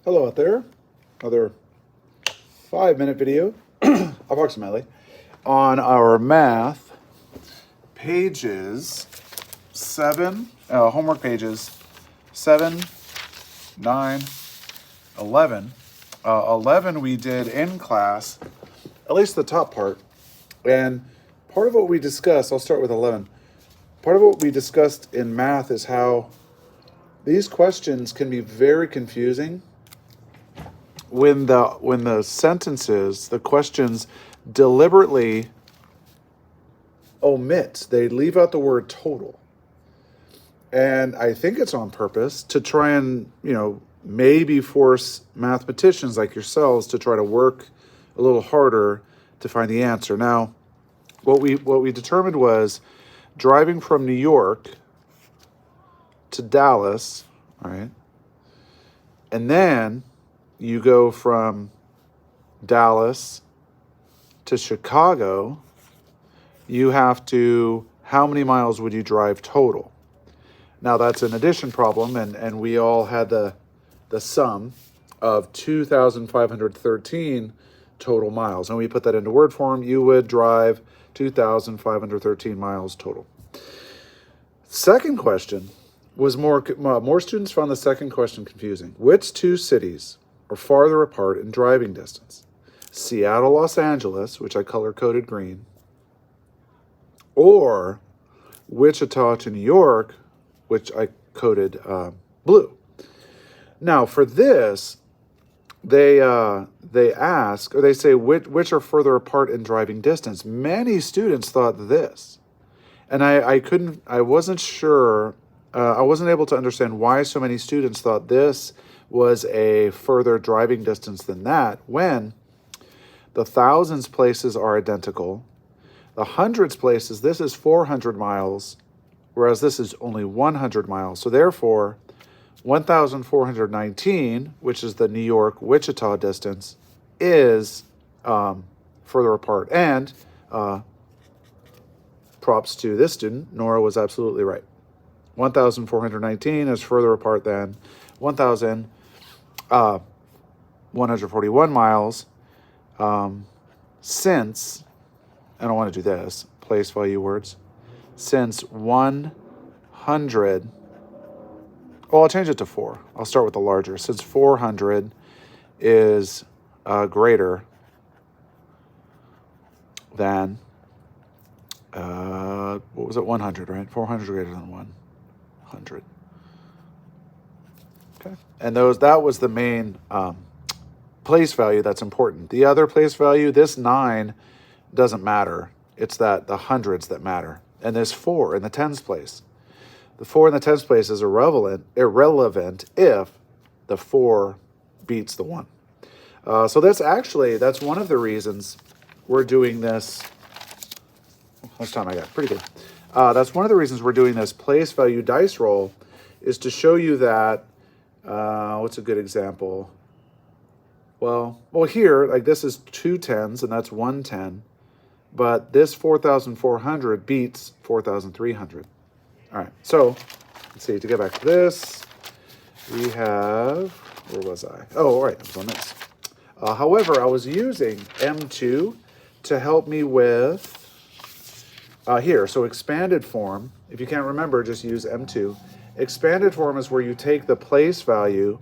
Hello out there. Another 5-minute video, approximately, on our math pages 7, homework pages 7, 9, 11. 11 we did in class, at least the top part. And part of what we discussed, I'll start with 11. Part of what we discussed in math is how these questions can be very confusing when the sentences, the questions deliberately omit, they leave out the word total. And I think it's on purpose to try and, maybe force mathematicians like yourselves to try to work a little harder to find the answer. Now, what we determined was driving from New York to Dallas, right? And then you go from Dallas to Chicago, you have to, how many miles would you drive total? Now that's an addition problem, and we all had the sum of 2,513 total miles. And we put that into word form, you would drive 2,513 miles total. Second question was more students found the second question confusing. Which two cities are farther apart in driving distance? Seattle, Los Angeles, which I color-coded green, or Wichita to New York, which I coded blue. Now, for this, they ask, or they say, which are further apart in driving distance? Many students thought this, and I wasn't sure. I wasn't able to understand why so many students thought this was a further driving distance than that, when the thousands places are identical. The hundreds places, this is 400 miles, whereas this is only 100 miles. So therefore, 1,419, which is the New York-Wichita distance, is further apart. And props to this student, Nora was absolutely right. 1,419 is further apart than 1,141 miles, since, I don't want to do this, place value words, since 100, well, I'll change it to 4. I'll start with the larger. Since 400 is greater than, what was it, 100, right? 400 greater than 100. Okay, and that was the main place value that's important. The other place value, this 9 doesn't matter. It's that the hundreds that matter. And this 4 in the tens place. The 4 in the tens place is irrelevant if the 4 beats the 1. So that's one of the reasons we're doing this. How much time I got? Pretty good. That's one of the reasons we're doing this place value dice roll, is to show you that, what's a good example? Well, here, like this is 2 tens, and that's 1 10. But this 4,400 beats 4,300. All right, so let's see, to get back to this, we have, where was I? Oh, all right, I was on this. However, I was using M2 to help me with, here, so expanded form. If you can't remember, just use M2. Expanded form is where you take the place value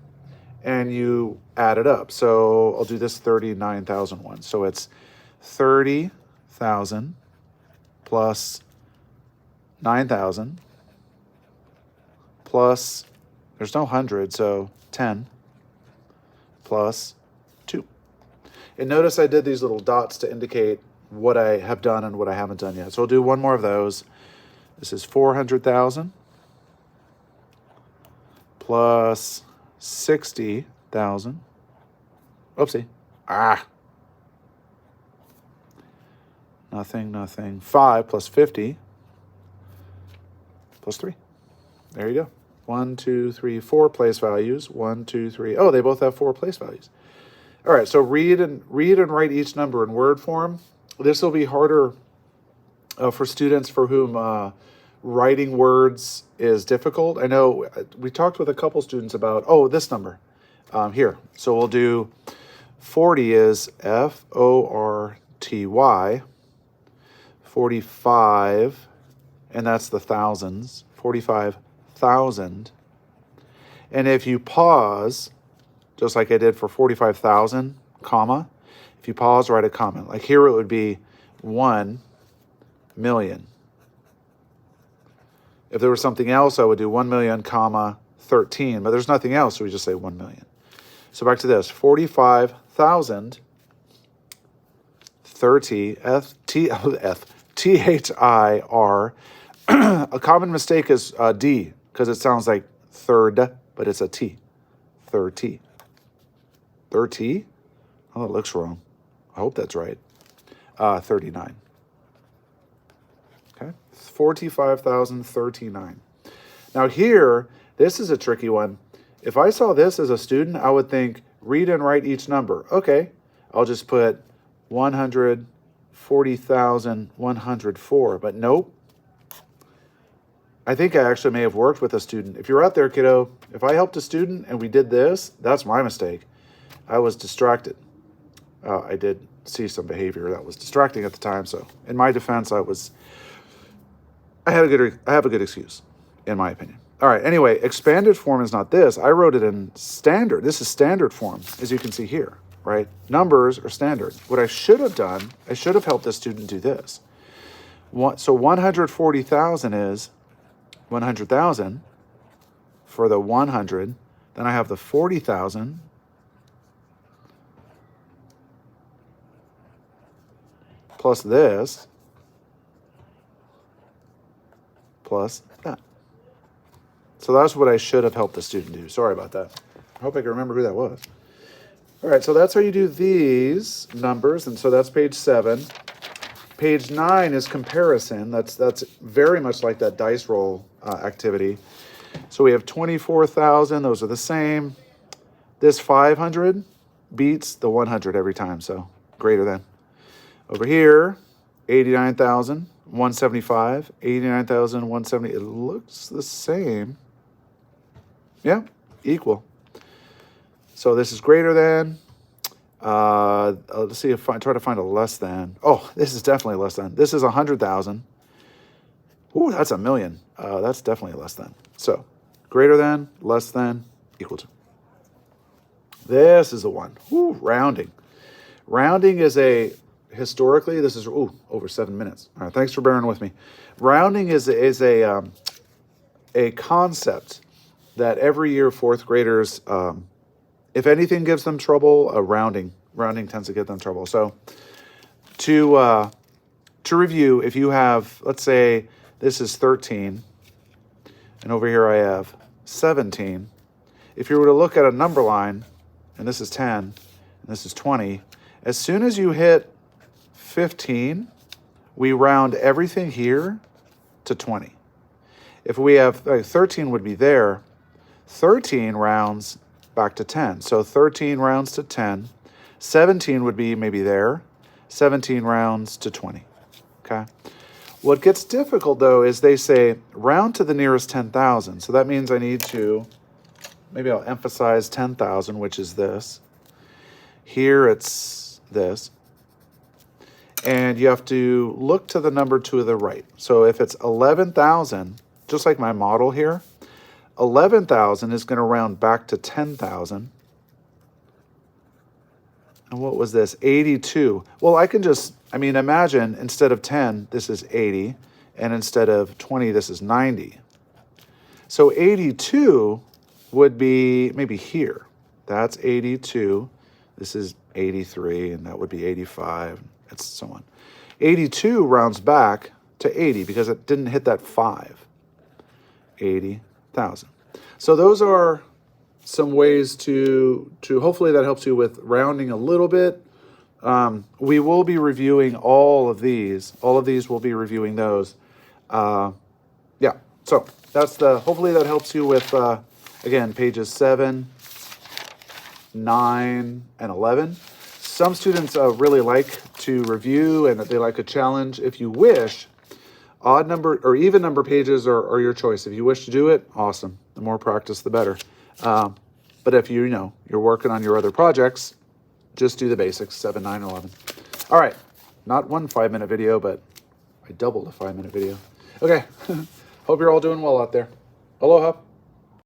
and you add it up. So I'll do this 39,001. So it's 30,000 plus 9,000 plus, there's no 100, so 10 plus 2. And notice I did these little dots to indicate what I have done and what I haven't done yet. So I'll do one more of those. This is 400,000 plus 60,000. Oopsie. Nothing. 5 plus 50 plus 3. There you go. 1, 2, 3, 4 place values. 1, 2, 3. Oh, they both have 4 place values. All right, so read and write each number in word form. This will be harder for students for whom writing words is difficult. I know we talked with a couple students about, this number. here. So we'll do 40 is F-O-R-T-Y, 45, and that's the thousands, 45,000. And if you pause, just like I did for 45,000, comma, if you pause, write a comment. Like here it would be 1 million. If there was something else, I would do 1 million, comma, 13, but there's nothing else, so we just say 1 million. So back to this, 45,000, 30, T-H-I-R. A common mistake is D, because it sounds like third, but it's a T. 30. 30? Oh, it looks wrong. I hope that's right. 39. Okay, 45,039. Now here, this is a tricky one. If I saw this as a student, I would think, read and write each number. Okay, I'll just put 140,104, but nope. I think I actually may have worked with a student. If you're out there, kiddo, if I helped a student and we did this, that's my mistake. I was distracted. I did see some behavior that was distracting at the time, so in my defense, I have a good excuse, in my opinion. All right, anyway, expanded form is not this. I wrote it in standard. This is standard form, as you can see here, right? Numbers are standard. What I should have done, I should have helped the student do this. So 140,000 is 100,000 for the 100. Then I have the 40,000. Plus this. Plus that. So that's what I should have helped the student do. Sorry about that. I hope I can remember who that was. All right, so that's how you do these numbers. And so that's page 7. Page 9 is comparison. That's very much like that dice roll activity. So we have 24,000. Those are the same. This 500 beats the 100 every time, so greater than. Over here, 89,175, 89,170. It looks the same. Yeah, equal. So this is greater than. Let's see if I try to find a less than. Oh, this is definitely less than. This is 100,000. Ooh, that's a million. That's definitely less than. So greater than, less than, equal to. This is the one. Ooh, rounding. Rounding is historically, this is over 7 minutes. All right, thanks for bearing with me. Rounding is a concept that every year fourth graders, if anything gives them trouble, rounding tends to get them trouble. So to review, if you have, let's say this is 13, and over here I have 17. If you were to look at a number line, and this is 10, and this is 20, as soon as you hit 15, we round everything here to 20. If we have, 13 would be there, 13 rounds back to 10. So 13 rounds to 10. 17 would be maybe there. 17 rounds to 20. Okay. What gets difficult, though, is they say round to the nearest 10,000. So that means I need to, maybe I'll emphasize 10,000, which is this. Here it's this. And you have to look to the number to the right. So if it's 11,000, just like my model here, 11,000 is going to round back to 10,000. And what was this? 82. Well, I can just, imagine instead of 10, this is 80. And instead of 20, this is 90. So 82 would be maybe here. That's 82. This is 83, and that would be 85. And so on. 82 rounds back to 80 because it didn't hit that 5. 80,000. So those are some ways to hopefully that helps you with rounding a little bit. We will be reviewing all of these. All of these, we'll be reviewing those. So that's hopefully that helps you with, again, pages 7, 9, and 11. Some students really like to review and they like a challenge. If you wish, odd number or even number pages are your choice. If you wish to do it, awesome. The more practice, the better. But if you know, you're working on your other projects, just do the basics, 7, 9, 11. All right, not one 5-minute video, but I doubled a 5-minute video. Okay, hope you're all doing well out there. Aloha.